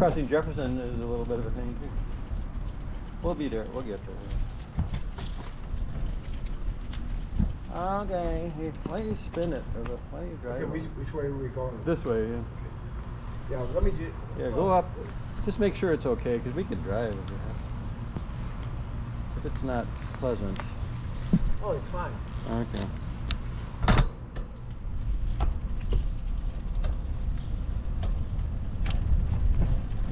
Crossing Jefferson is a little bit of a thing too. We'll be there. We'll get there. Okay. Why don't you spin it? Or why don't you drive? Okay, which way are we going? This way. Yeah. Yeah. Let me do. Yeah. Go up. Just make sure it's okay, because we can drive if we have. If it's not pleasant. Oh, it's fine. Okay.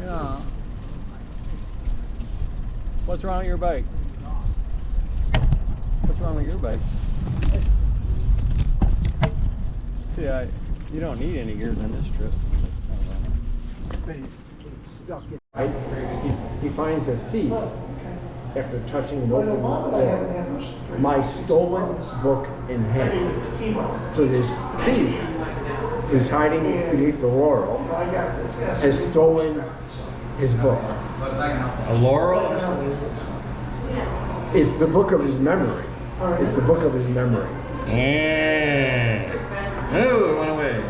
Yeah. What's wrong with your bike? What's wrong with your bike? See, you don't need any gears on this trip. But he's stuck in. He finds a thief after touching an open door. My stolen book in hand. So this thief who's hiding beneath the laurel has stolen his book. A laurel? It's the book of his memory. It's the book of his memory. Yeah. Oh, it went away.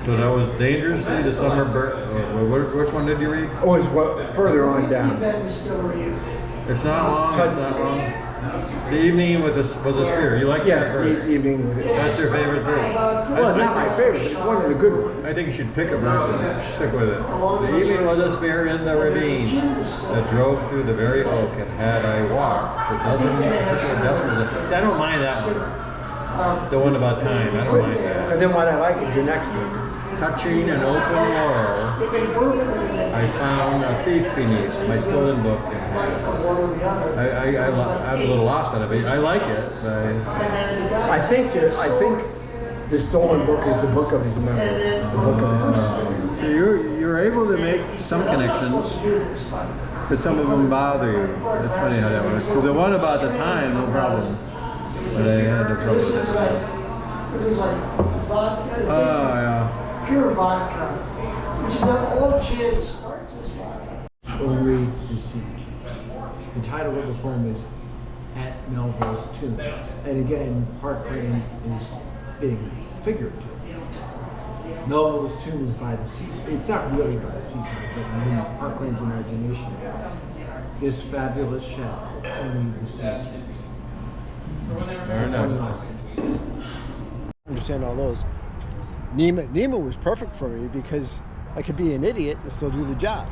So that was Dangerously the Summer Bird. Which one did you read? Oh, it's further on down. It's not long. It's not long. The Evening with a Spear. You like that bird? The Evening with a Spear. That's your favorite bird. Well, not my favorite, but it's one of the good ones. I think you should pick a bird and stick with it. The evening was a spear in the ravine that drove through the very oak, and had I walked for dozens. I don't mind that one. The one about time. I don't mind that. And then what I like is the next one. Touching an open laurel, I found a thief beneath my stolen book. I'm a little lost on it, but I like it. I think the stolen book is the book of his memory. The book of his memory. So you're able to make some connections, but some of them bother you. That's funny how that works. Because the one about the time, no problem. But I had no trouble with it. Oh yeah. Pure vodka, which is not all gin starts as vodka. Only the Sea Keeps. The title of the poem is At Melville's Tomb. And again, Hart Crane is being figurative. Melville's tomb is by the sea. It's not really by the seaside, but in Hart Crane's imagination it is. This fabulous shell, only the sea keeps. Fair enough. Understand all those. Nima was perfect for me because I could be an idiot and still do the job.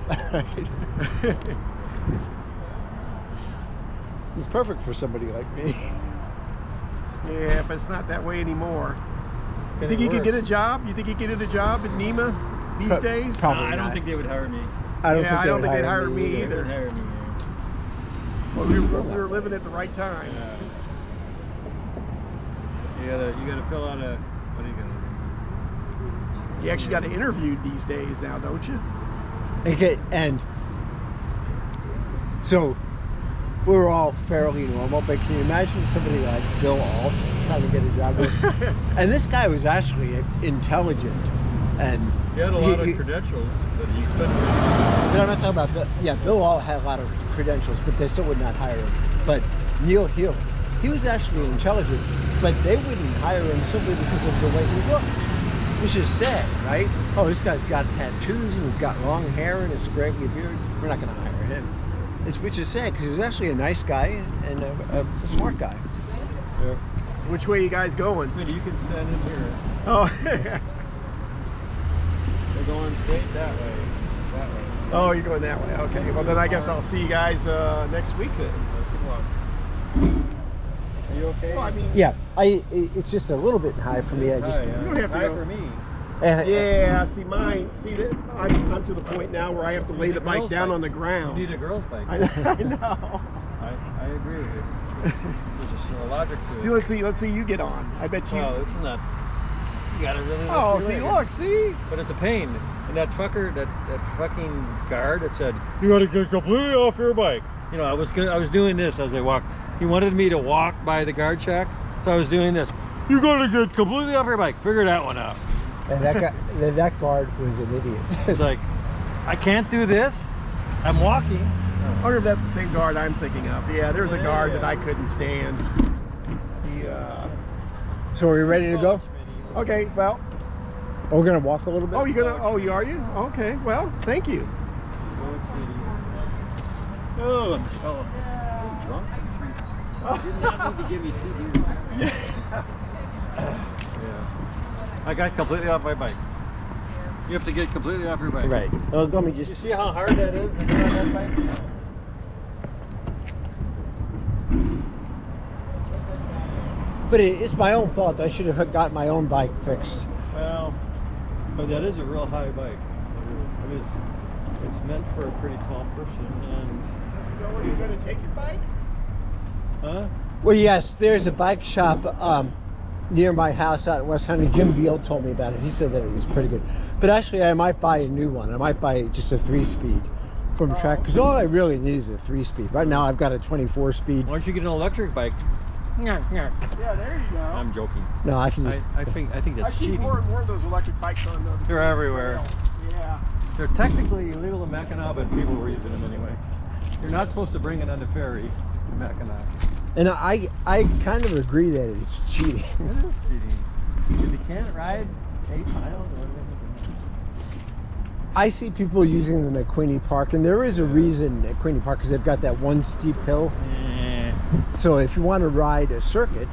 He's perfect for somebody like me. Yeah, but it's not that way anymore. You think you could get a job? You think you could get a job at NEMA these days? Probably I don't not. think they would hire me. I don't think they'd hire me They either. would hire me. Well, we were living at the right time. You gotta fill out a. What are you gonna do? You actually got interviewed these days now, don't you? Okay, and so we're all fairly normal, but can you imagine somebody like Bill Alt trying to get a job? And this guy was actually intelligent, and He had a lot of credentials, but he couldn't. But I'm not talking about Bill. Yeah, Bill Alt had a lot of credentials, but they still would not hire him. But Neil Hill, he was actually intelligent, but they wouldn't hire him simply because of the way he looked. Which is sad, right? Oh, this guy's got tattoos and he's got long hair and a scraggly beard. We're not going to hire him. Which is sad because he was actually a nice guy and a smart guy. Yeah. So which way you guys going? You can stand in here. Oh, They're going straight that way. That way. oh, you're going that way. Okay. Well, then I guess I'll see you guys next week then. Are you okay? Well, I mean, Yeah, it's just a little bit high for me. I just you don't have to high go. for me. Yeah, see mine. See that I'm to the point now where I have to lay the bike down on the ground. You need a girl's bike. I know. I agree with you. There's a logic to it. See, let's see you get on. I bet you. Oh, this is not. You gotta really. Oh, lift your see, leg. look, see. But it's a pain. And that fucker, that fucking guard, that said you gotta get completely off your bike. You know, I was doing this as I walked. He wanted me to walk by the guard shack, so I was doing this. You gotta get completely off your bike. Figure that one out. and that guard was an idiot. It's like, I can't do this. I'm walking. I wonder if that's the same guard I'm thinking of. Yeah, there's a guard that I couldn't stand. So are we ready to go? Okay, well. Oh, we're gonna walk a little bit. Oh, you're gonna. Oh, you are you? Okay. Well, thank you. Oh, I'm drunk. You did not need to give me 2 beers. Yeah. I got completely off my bike. You have to get completely off your bike. Right. Well, let me just. You see how hard that is to get on that bike? But it's my own fault. I should have got my own bike fixed. Well, but that is a real high bike. I mean, it's meant for a pretty tall person. And You know where you're gonna take your bike? huh? Well, yes, there's a bike shop near my house out in West Huntington. Jim Beal told me about it. He said that it was pretty good. But actually, I might buy a new one. I might buy just a 3-speed from track, because all I really need is a 3-speed. Right now, I've got a 24-speed. Why don't you get an electric bike? Yeah, there you go. I'm joking. No, I can just. I think I that's see cheating. more and more of those electric bikes on the. They're everywhere. Yeah. They're technically illegal in Mackinac, but people were using them anyway. You're not supposed to bring it on the ferry to Mackinac. And I kind of agree that it's cheating. It is cheating. If you can't ride 8 miles, I see people using them at Queenie Park, and there is a reason at Queenie Park, because they've got that one steep hill. So if you want to ride a circuit,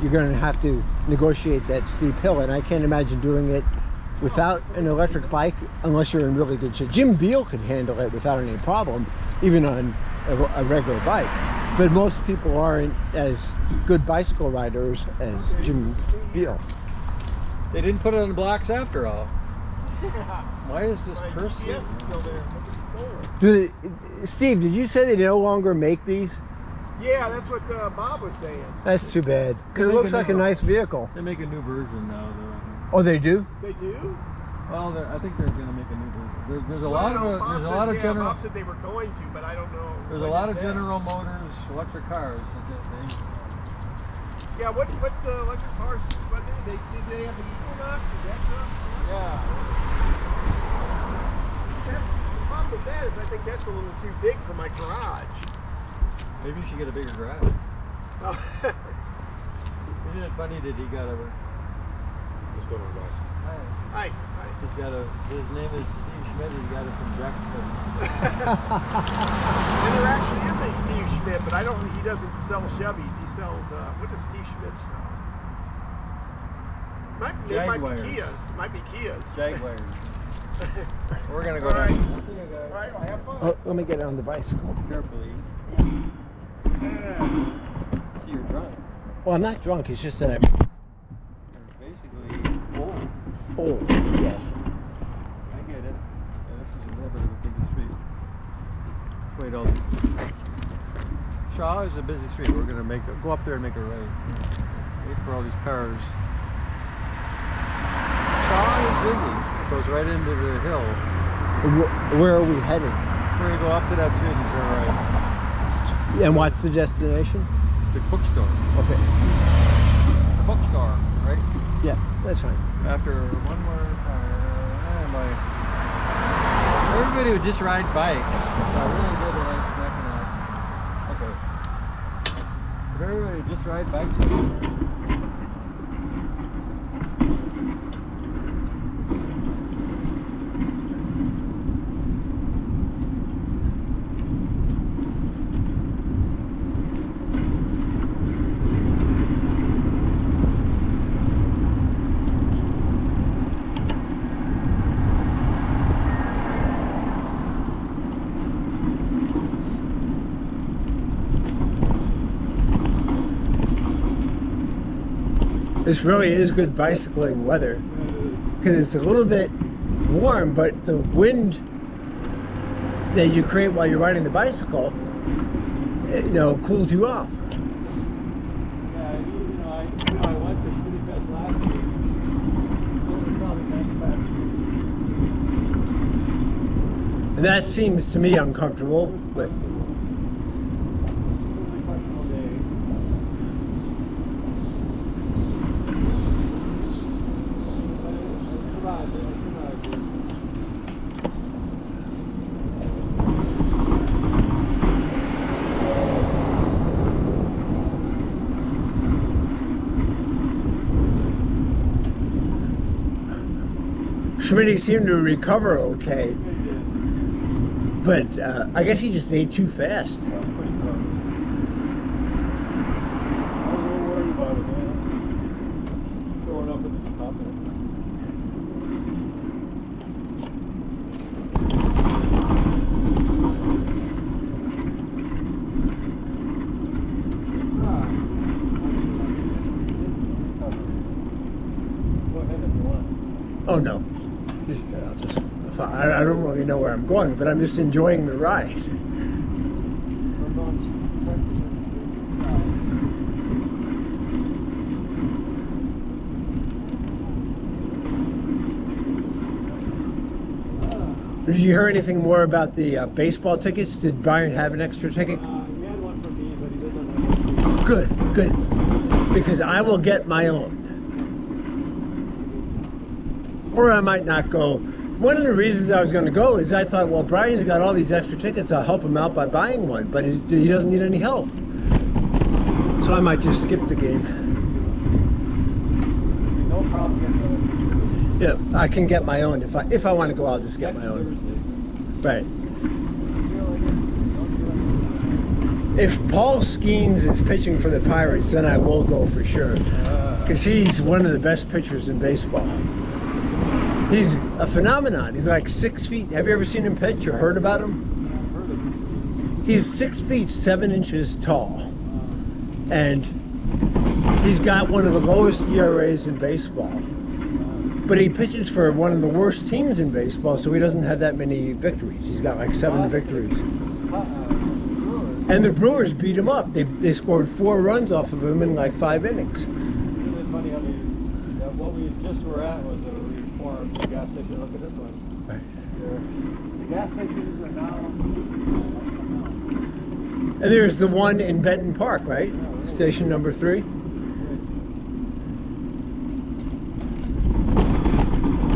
you're going to have to negotiate that steep hill, and I can't imagine doing it without an electric bike unless you're in really good shape. Jim Beal could handle it without any problem, even on a regular bike. But most people aren't as good bicycle riders as Jim Beal. They didn't put it on the blocks after all. Why is this My person? GPS is still there. Look at the solar. Steve, did you say they no longer make these? Yeah, that's what Bob was saying. That's too bad, because it looks like a nice vehicle. They make a new version now. Oh, they do? They do? Well, I think they're going to make a new version. There's a Well, lot I know of Bob there's a said- lot of yeah, General Bob said they were going to, but I don't know. there's a when lot they of said. General Motors electric cars. Yeah, what the electric cars? What did they have the Equinox? Is that stuff? Yeah. That's the problem with that is I think that's a little too big for my garage. Maybe you should get a bigger garage. Oh. Isn't it funny that he got a? What's going on, guys? Hi. He's got a. His name is Steve Schmidt. He got it from Jack Schmidt. And there actually is a Steve Schmidt, but I don't. He doesn't sell Chevys. He sells. What does Steve Schmidt sell? It might be Jaguars. Kias. It might be Kias. Jaguars. We're gonna go All right. down. All right. Well, have fun. Oh, let me get on the bicycle. Carefully. See, you're drunk. Well, I'm not drunk. It's just that I'm You're basically old. old. Yes. I get it. Yeah, this is a little bit of a busy street. Let's wait all these. Shaw is a busy street. We're gonna go up there and make a right. Wait for all these cars. Shaw is busy. It goes right into the hill. Where are we headed? We're gonna go up to that street and turn right. And what's the destination? The bookstore. Okay. The bookstore, right? Yeah, that's fine. After one more everybody would just ride bikes. I really did like Mackinac. Okay. If everybody would just ride bikes. This really is good bicycling weather, because it's a little bit warm, but the wind that you create while you're riding the bicycle, cools you off. Yeah, I went to City Fest last week. It was probably 95 degrees. And that seems to me uncomfortable, but Really questionable day. But it survived. Schmitty seemed to recover okay, but I guess he just ate too fast. Pretty close. I was a little worried about it, man. Throwing up at the top of it. Oh no, I don't really know where I'm going, but I'm just enjoying the ride. Did you hear anything more about the baseball tickets? Did Brian have an extra ticket? He had one for me, but he doesn't have one. Good, good, because I will get my own. Or I might not go. One of the reasons I was going to go is I thought, well, Brian's got all these extra tickets, I'll help him out by buying one, but he doesn't need any help. So I might just skip the game. No problem. Yeah, I can get my own. If I want to go, I'll just get my own. Right. If Paul Skeens is pitching for the Pirates, then I will go for sure. Because he's one of the best pitchers in baseball. He's a phenomenon. He's like 6 feet. Have you ever seen him pitch or heard about him? He's 6 feet 7 inches tall. And he's got one of the lowest ERAs in baseball. But he pitches for one of the worst teams in baseball, so he doesn't have that many victories. He's got like 7 victories. And the Brewers beat him up. They scored 4 runs off of him in like 5 innings. It's funny how what we just were at was a reformed gas station. Look at this one. Right. The gas stations are now. And there's the one in Benton Park, right? Station number 3.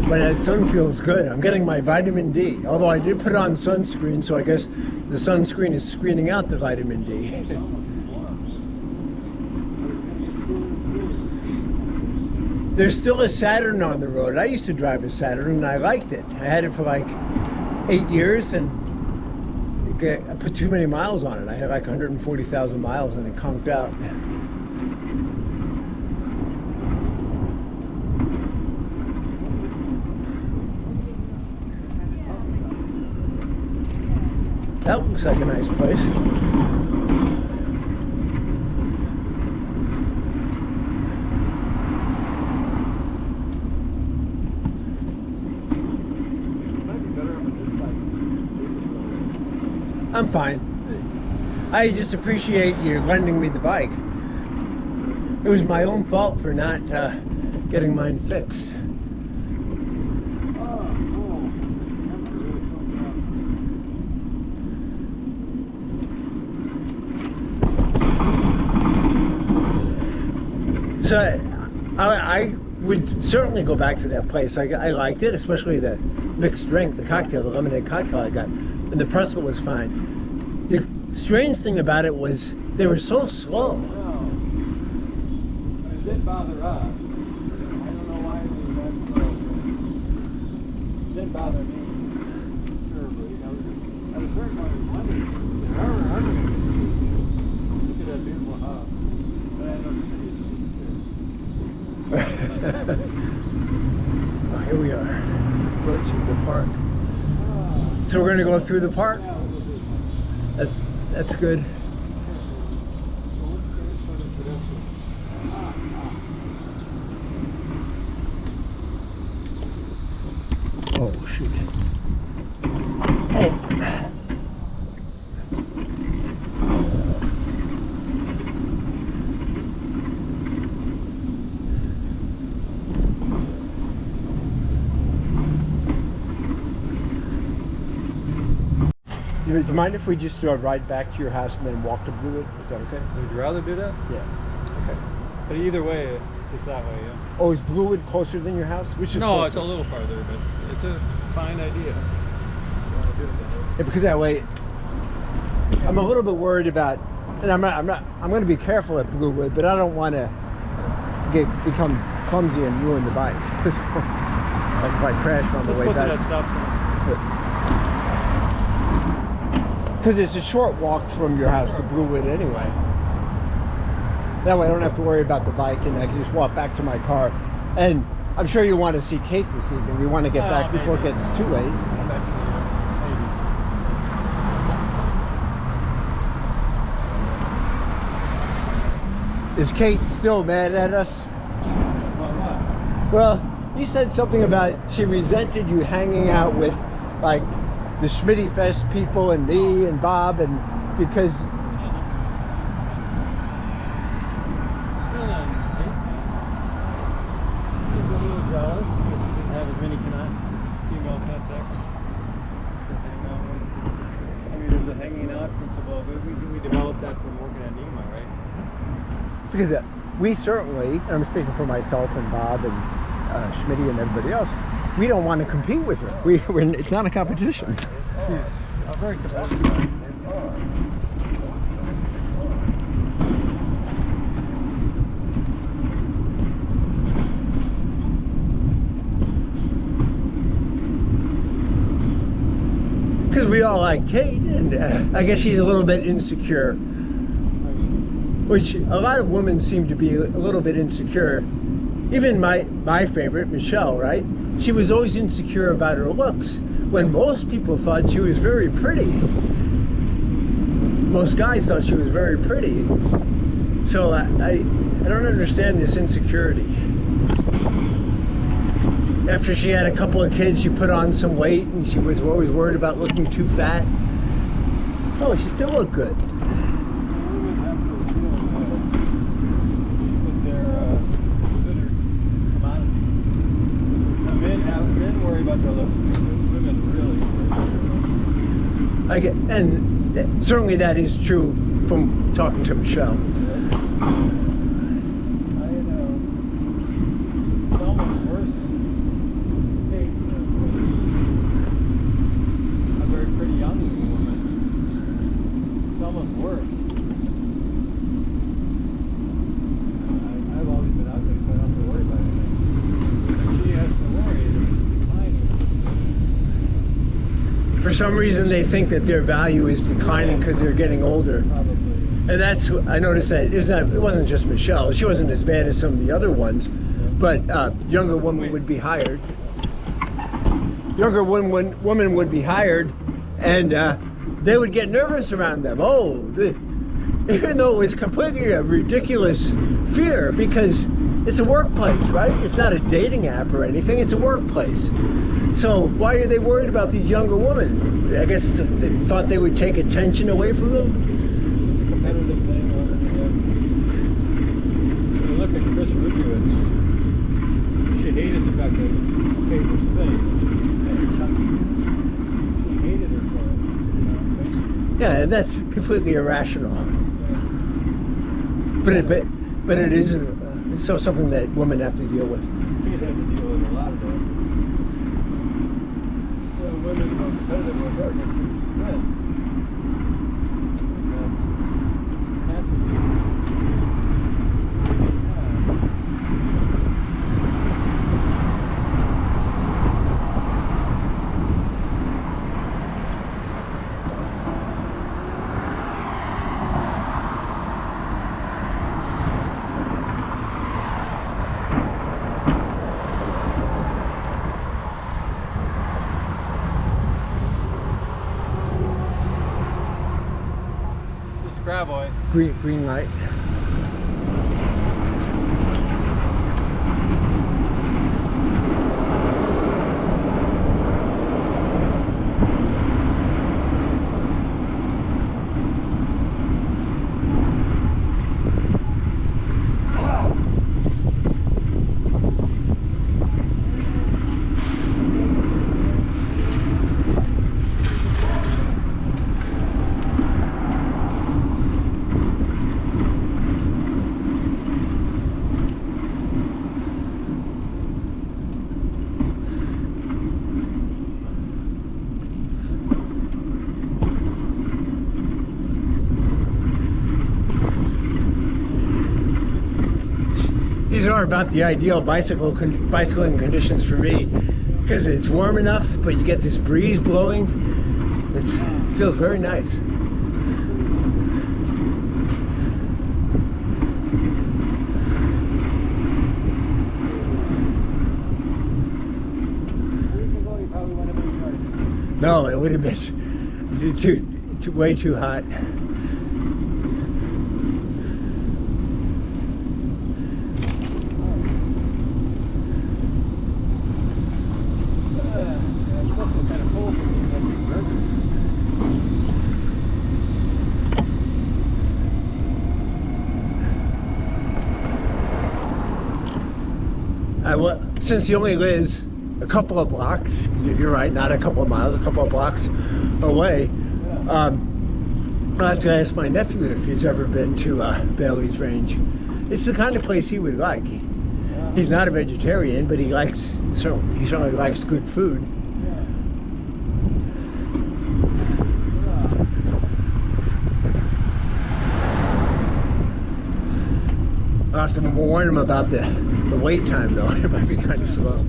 But that sun feels good. I'm getting my vitamin D. Although I did put on sunscreen, so I guess the sunscreen is screening out the vitamin D. There's still a Saturn on the road. I used to drive a Saturn and I liked it. I had it for like 8 years and I put too many miles on it. I had like 140,000 miles and it conked out. That looks like a nice place. I'm fine. I just appreciate you lending me the bike. It was my own fault for not getting mine fixed. So I would certainly go back to that place. I liked it, especially the mixed drink, the cocktail, the lemonade cocktail I got. And the pretzel was fine. The strange thing about it was they were so slow. No. It did bother us. I don't know why it was that slow. It did bother me. Sure, but at a certain point I was wondering, look at that beautiful house. But I know Oh, here we are, approaching the park. So we're going to go through the park? That's good. Oh, shoot. Oh. Do you mind if we just ride back to your house and then walk to Blue? Is that okay? Would you rather do that? Yeah. Okay. But either way, it's just that way, yeah. Oh, is Bluewood closer than your house? Which is No, closer? it's a little farther, but it's a fine idea. You want to do it that way. Yeah, because that way, I'm a little bit worried about, and I'm going to be careful at Bluewood, but I don't want to become clumsy and ruin the bike. Like if I crashed on the way Let's go to back. that stop sign. Because it's a short walk from your house to Bluewood anyway. That way I don't have to worry about the bike and I can just walk back to my car. And I'm sure you want to see Kate this evening. We want to get back before it gets too late. Is Kate still mad at us? Well, you said something about she resented you hanging out with like the Schmitty Fest people and me and Bob, and because Jealous that you didn't have as many female contacts to hang out with. I mean, there's a hanging out principle. We developed that from working at NEMA, right? because we certainly, and I'm speaking for myself and Bob and Schmitty and everybody else, we don't want to compete with her. It's not a competition. I'm very competitive. Because we all like Kate, and I guess she's a little bit insecure. Which a lot of women seem to be a little bit insecure. Even my favorite, Michelle, right? She was always insecure about her looks, when most people thought she was very pretty. Most guys thought she was very pretty. So I don't understand this insecurity. After she had a couple of kids, she put on some weight and she was always worried about looking too fat. Oh, she still looked good. Men worry about their looks. Women really. And certainly that is true from talking to Michelle. For some reason they think that their value is declining because they're getting older. And that's, I noticed that it wasn't just Michelle. She wasn't as bad as some of the other ones, but younger women would be hired. Younger women would be hired, and they would get nervous around them. Even though it was completely a ridiculous fear, because it's a workplace, right? It's not a dating app or anything, it's a workplace. So why are they worried about these younger women? I guess they thought they would take attention away from them? Competitive thing. When you look at Chris Rubio, she hated the fact that Kate was thin. She hated her for it. Yeah, that's completely irrational. But it is it's so something that women have to deal with. Kate had to deal with a lot of that. Women are competitive with her against men. Boy. Green light. These are about the ideal bicycling conditions for me. because it's warm enough, but you get this breeze blowing. It feels very nice. No, it would have been way too hot. Since he only lives a couple of blocks, you're right, not a couple of miles, a couple of blocks away, I'll have to ask my nephew if he's ever been to Bailey's Range. It's the kind of place he would like. He's not a vegetarian, but he certainly likes good food. I'll have to warn him about the wait time, though. It might be kind of slow.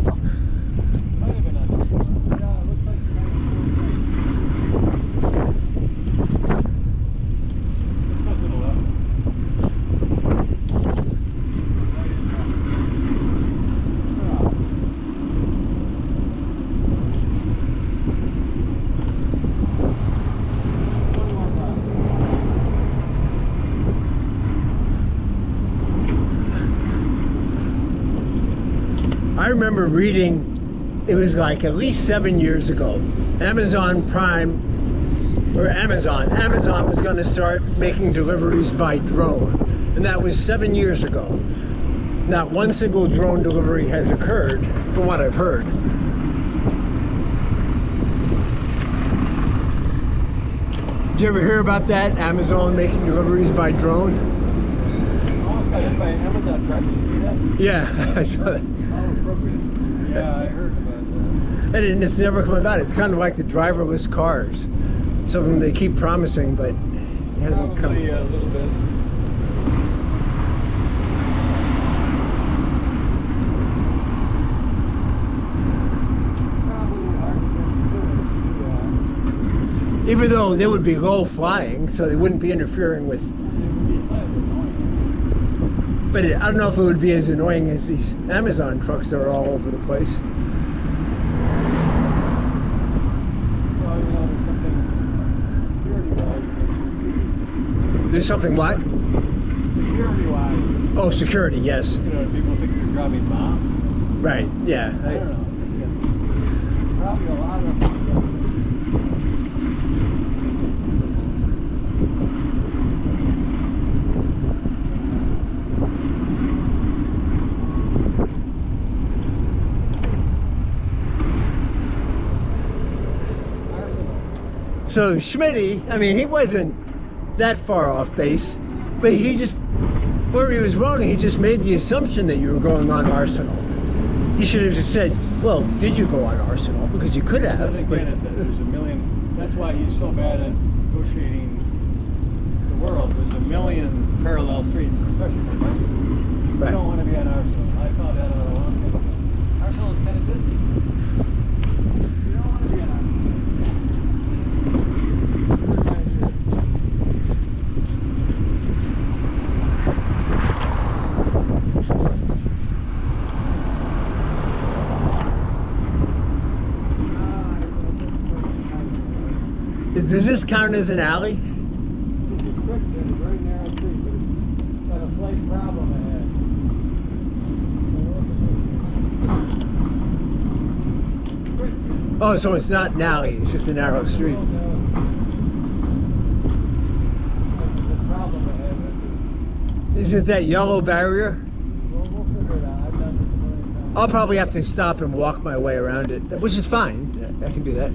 I remember reading, it was like at least 7 years ago, Amazon was going to start making deliveries by drone, and that was 7 years ago. Not one single drone delivery has occurred, from what I've heard. Did you ever hear about that? Amazon making deliveries by drone? By Amazon truck, did you see that? Yeah, I saw that. Yeah, I heard about that. And it's never come about. It's kind of like the driverless cars. Something they keep promising, but it hasn't come. Probably a little bit. Even though they would be low flying, so they wouldn't be interfering with. But I don't know if it would be as annoying as these Amazon trucks that are all over the place. Well, you know, there's something security-wise. There's something what? Security-wise. Oh, security, yes. You know, people think you're driving bomb. Right, yeah. I don't know. Probably a lot of. So Schmitty, I mean, he wasn't that far off base, but he just, where he was wrong, he just made the assumption that you were going on Arsenal. He should have just said, well, did you go on Arsenal? Because you could have. But again, there's a million, that's why he's so bad at negotiating the world. There's a million parallel streets, especially for Arsenal. Right. You don't want to be on Arsenal. I found that out a long time ago. Arsenal is kind of busy. You don't want to be on Arsenal. Does this count as an alley? It's a quick, very narrow street, but it's got a slight problem ahead. Oh, so it's not an alley, it's just a narrow street. Isn't that yellow barrier? We'll figure it out. I've done this a million times. I'll probably have to stop and walk my way around it, which is fine. I can do that.